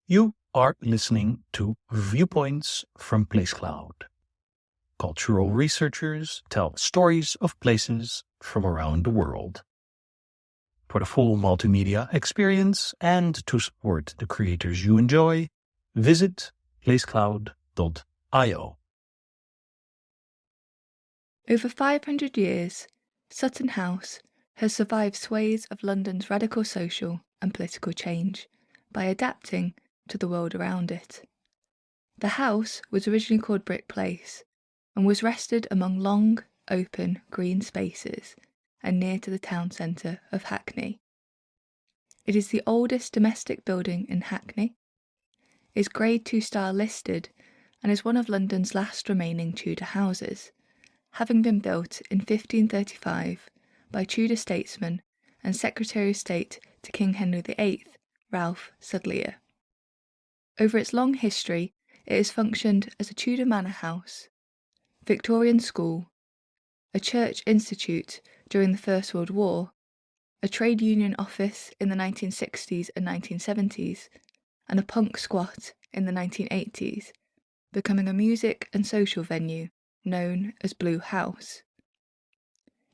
You are listening to Viewpoints from PlaceCloud. Cultural researchers tell stories of places from around the world. For the full multimedia experience and to support the creators you enjoy, visit placecloud.io. Over 500 years, Sutton House has survived swathes of London's radical social and political change by adapting to the world around it. The house was originally called Bryk Place and was rested among long, open, green spaces and near to the town centre of Hackney. It is the oldest domestic building in Hackney, is Grade 2 style listed, and is one of London's last remaining Tudor houses, having been built in 1535 by Tudor statesman and Secretary of State to King Henry VIII, Ralph Sadlier. Over its long history, it has functioned as a Tudor manor house, Victorian school, a church institute during the First World War, a trade union office in the 1960s and 1970s, and a punk squat in the 1980s, becoming a music and social venue known as Blue House.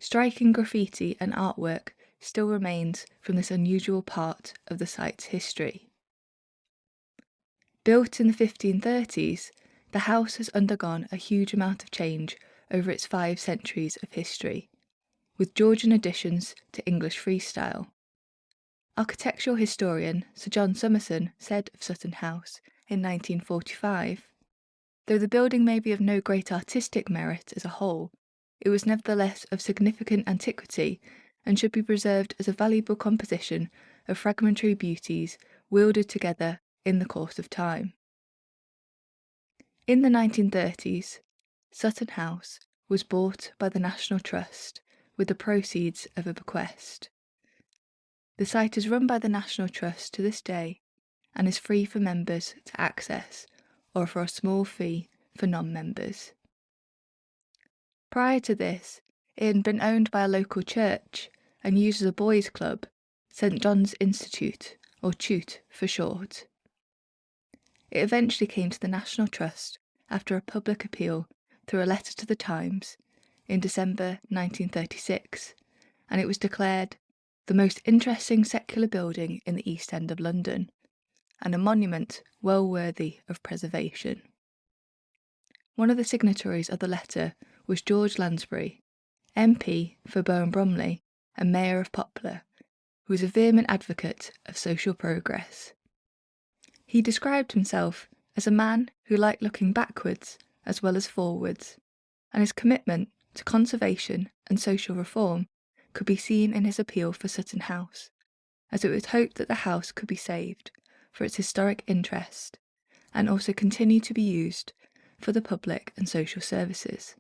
Striking graffiti and artwork still remains from this unusual part of the site's history. Built in the 1530s, the house has undergone a huge amount of change over its 5 centuries of history, with Georgian additions to English freestyle. Architectural historian Sir John Summerson said of Sutton House in 1945, "Though the building may be of no great artistic merit as a whole, it was nevertheless of significant antiquity and should be preserved as a valuable composition of fragmentary beauties wielded together in the course of time." In the 1930s, Sutton House was bought by the National Trust with the proceeds of a bequest. The site is run by the National Trust to this day and is free for members to access, or for a small fee for non-members. Prior to this, it had been owned by a local church and used as a boys' club, St John's Institute, or Chute for short. It eventually came to the National Trust after a public appeal through a letter to the Times in December 1936, and it was declared the most interesting secular building in the East End of London, and a monument well worthy of preservation. One of the signatories of the letter was George Lansbury, MP for Bow and Bromley and Mayor of Poplar, who was a vehement advocate of social progress. He described himself as a man who liked looking backwards as well as forwards, and his commitment to conservation and social reform could be seen in his appeal for Sutton House, as it was hoped that the house could be saved for its historic interest and also continue to be used for the public and social services.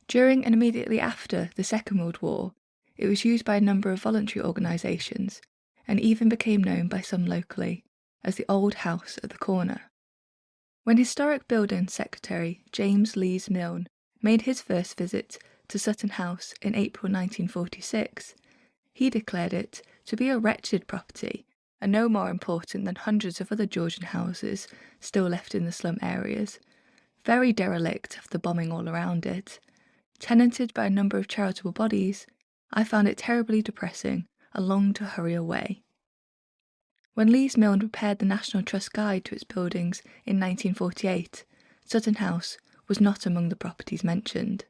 During and immediately after the Second World War, it was used by a number of voluntary organisations and even became known by some locally as the Old House at the Corner. When Historic Buildings Secretary James Lees Milne made his first visit to Sutton House in April 1946, he declared it to be a wretched property and no more important than hundreds of other Georgian houses still left in the slum areas, very derelict after bombing all around it. Tenanted by a number of charitable bodies, I found it terribly depressing and longed to hurry away. When Lees Milne prepared the National Trust Guide to its buildings in 1948, Sutton House was not among the properties mentioned.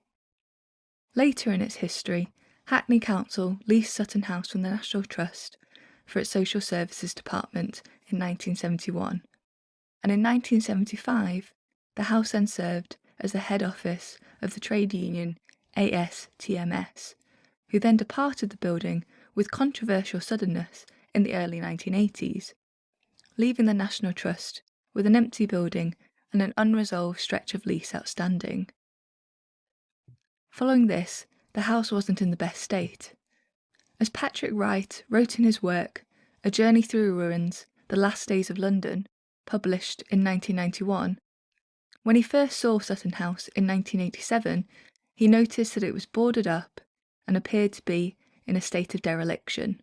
Later in its history, Hackney Council leased Sutton House from the National Trust for its Social Services Department in 1971, and in 1975 the house then served as the head office of the trade union ASTMS, who then departed the building with controversial suddenness in the early 1980s, leaving the National Trust with an empty building and an unresolved stretch of lease outstanding. Following this, the house wasn't in the best state. As Patrick Wright wrote in his work, A Journey Through Ruins, The Last Days of London, published in 1991, when he first saw Sutton House in 1987, he noticed that it was boarded up and appeared to be in a state of dereliction.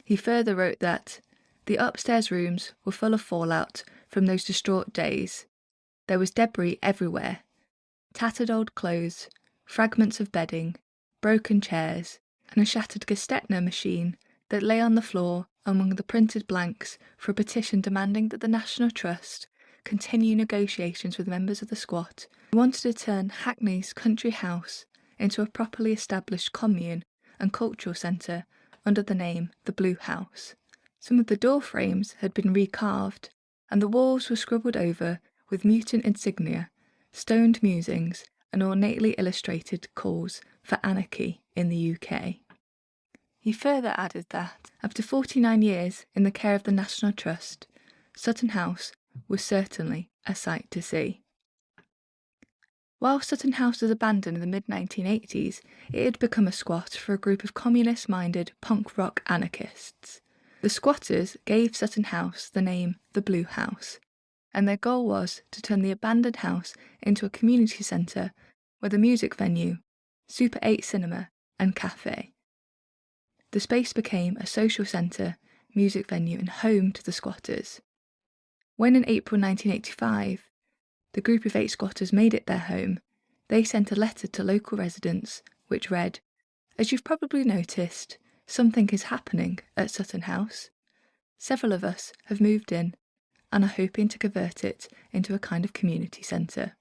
He further wrote that, The upstairs rooms were full of fallout from those distraught days. There was debris everywhere. Tattered old clothes, fragments of bedding, broken chairs, and a shattered Gestetner machine that lay on the floor among the printed blanks for a petition demanding that the National Trust continue negotiations with members of the squat who wanted to turn Hackney's country house into a properly established commune and cultural centre under the name the Blue House. Some of the door frames had been recarved, and the walls were scribbled over with mutant insignia, stoned musings, and ornately illustrated calls for anarchy in the UK. He further added that, after 49 years in the care of the National Trust, Sutton House was certainly a sight to see. While Sutton House was abandoned in the mid-1980s, it had become a squat for a group of communist-minded punk rock anarchists. The squatters gave Sutton House the name the Blue House, and their goal was to turn the abandoned house into a community centre with a music venue, Super 8 cinema and cafe. The space became a social centre, music venue and home to the squatters. When in April 1985, the group of 8 squatters made it their home, they sent a letter to local residents which read, "As you've probably noticed, something is happening at Sutton House. Several of us have moved in and are hoping to convert it into a kind of community centre."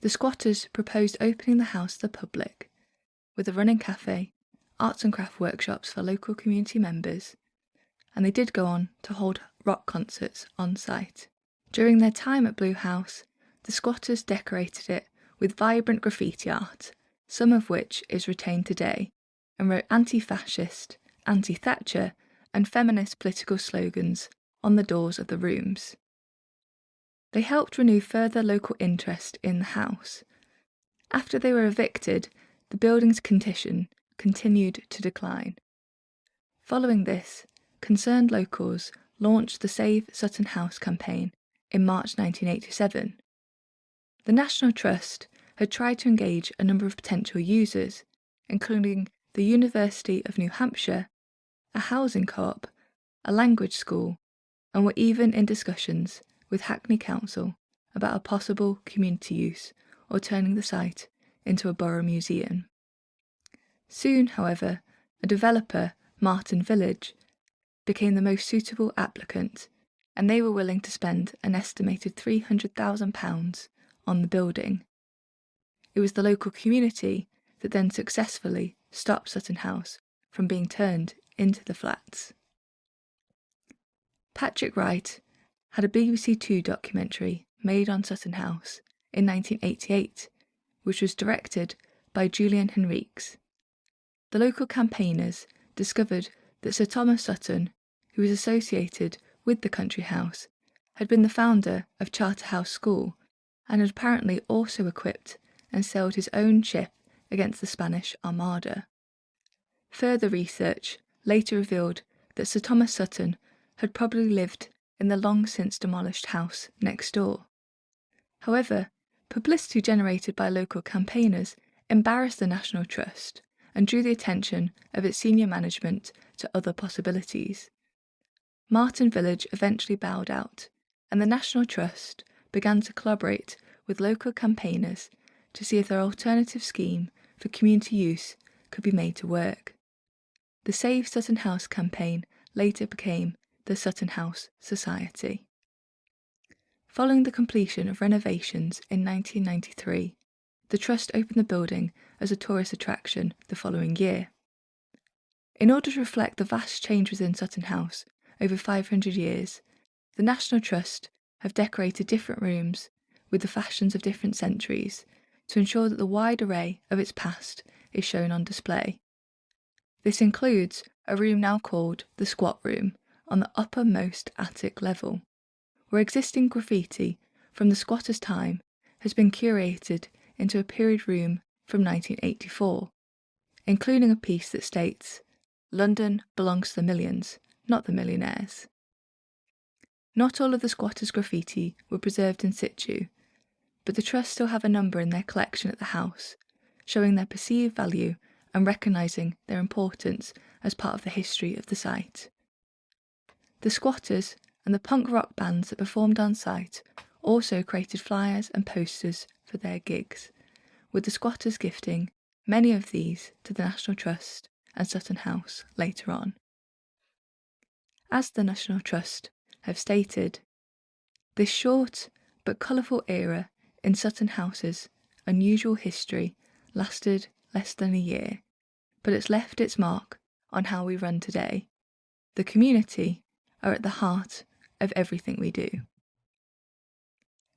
The squatters proposed opening the house to the public, with a running cafe, arts and craft workshops for local community members, and they did go on to hold rock concerts on site. During their time at Blue House, the squatters decorated it with vibrant graffiti art, some of which is retained today, and wrote anti-fascist, anti-Thatcher and feminist political slogans on the doors of the rooms. They helped renew further local interest in the house. After they were evicted, the building's condition continued to decline. Following this, concerned locals launched the Save Sutton House campaign in March 1987. The National Trust had tried to engage a number of potential users, including the University of New Hampshire, a housing co-op, a language school, and were even in discussions with Hackney Council about a possible community use or turning the site into a borough museum. Soon, however, a developer, Martin Village, became the most suitable applicant, and they were willing to spend an estimated £300,000 on the building. It was the local community that then successfully stopped Sutton House from being turned into the flats. Patrick Wright had a BBC Two documentary made on Sutton House in 1988, which was directed by King Henry VIII. The local campaigners discovered that Sir Thomas Sutton, who was associated with the country house, had been the founder of Charterhouse School and had apparently also equipped and sailed his own ship against the Spanish Armada. Further research later revealed that Sir Thomas Sutton had probably lived in the long since demolished house next door. However, publicity generated by local campaigners embarrassed the National Trust and drew the attention of its senior management to other possibilities. Martin Village eventually bowed out, and the National Trust began to collaborate with local campaigners to see if their alternative scheme for community use could be made to work. The Save Sutton House campaign later became the Sutton House Society. Following the completion of renovations in 1993, the Trust opened the building as a tourist attraction the following year. In order to reflect the vast change within Sutton House over 500 years, the National Trust have decorated different rooms with the fashions of different centuries to ensure that the wide array of its past is shown on display. This includes a room now called the Squat Room on the uppermost attic level, where existing graffiti from the squatters' time has been curated into a period room from 1984, including a piece that states, "London belongs to the millions, not the millionaires." Not all of the squatters' graffiti were preserved in situ, but the Trust still have a number in their collection at the house, showing their perceived value and recognising their importance as part of the history of the site. The squatters and the punk rock bands that performed on site also created flyers and posters for their gigs, with the squatters gifting many of these to the National Trust and Sutton House later on. As the National Trust have stated, this short but colourful era in Sutton House's unusual history lasted less than a year, but it's left its mark on how we run today. The community are at the heart of everything we do.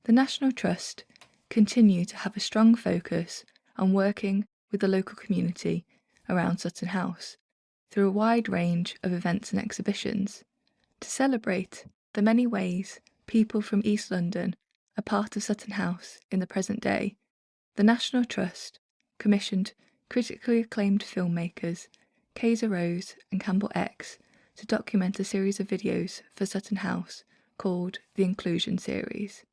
The National Trust continue to have a strong focus on working with the local community around Sutton House through a wide range of events and exhibitions to celebrate the many ways people from East London are part of Sutton House in the present day. The National Trust commissioned critically acclaimed filmmakers Kaiser Rose and Campbell X to document a series of videos for Sutton House called the Inclusion Series.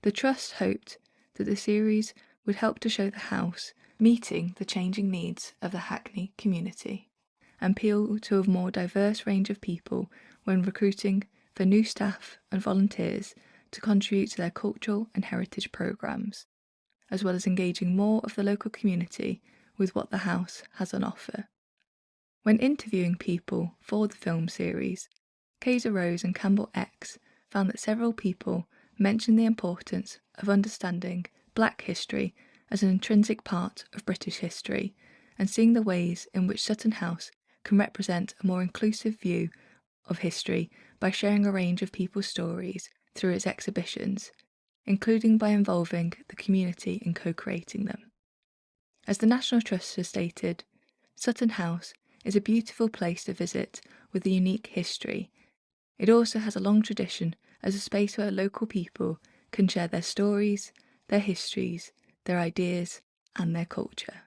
The Trust hoped that the series would help to show the house meeting the changing needs of the Hackney community and appeal to a more diverse range of people when recruiting for new staff and volunteers to contribute to their cultural and heritage programmes, as well as engaging more of the local community with what the house has on offer. When interviewing people for the film series, Kaiser Rose and Campbell X found that several people mentioned the importance of understanding Black history as an intrinsic part of British history and seeing the ways in which Sutton House can represent a more inclusive view of history by sharing a range of people's stories through its exhibitions, including by involving the community in co-creating them. As the National Trust has stated, Sutton House is a beautiful place to visit with a unique history. It also has a long tradition as a space where local people can share their stories, their histories, their ideas, and their culture.